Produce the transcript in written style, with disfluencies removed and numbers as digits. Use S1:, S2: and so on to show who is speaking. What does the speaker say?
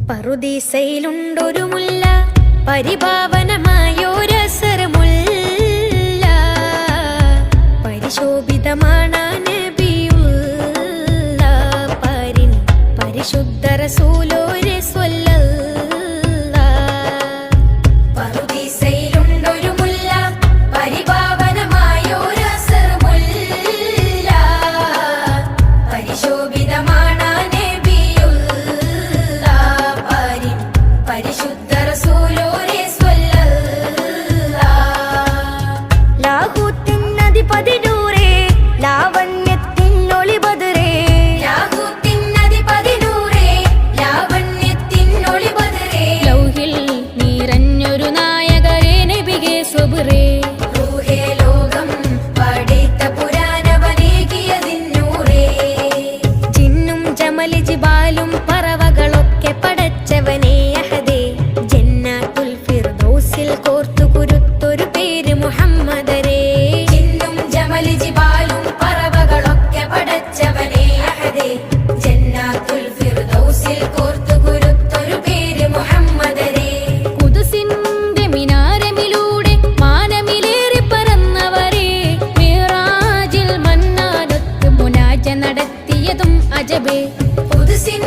S1: പറുദീസയിലുണ്ടൊരു മുല്ല, പരിപാവനമായൊരസരമുല്ല, പരിശോഭിതമാണ് നബിയുള്ള പരിൻ പരിശുദ്ധ റസൂലോരെ ജിബാലും പറവകളൊക്കെ പടച്ചവനെ അഹദേ, ജന്നാത്തുൽ ഫിർദൗസിൽ കോർത്തു കുരുത്തൊരു പേര് മുഹമ്മദരേ. ജിന്നും ജമല് ജിബാലും പറവകളൊക്കെ പടച്ചവനെ അഹദേ, ജന്നാത്തുൽ ഫിർദൗസിൽ കോർത്തു കുരുത്തൊരു പേര് മുഹമ്മദരേ. ഖുദ്സിന്റെ മിനാരമിലൂടെ മാനമിലേറി പറന്നവരെ, മിറാജിൽ മന്നാനത്ത് മുനാജ നടത്തിയതും അജബേ. ഖുദ്സിൻ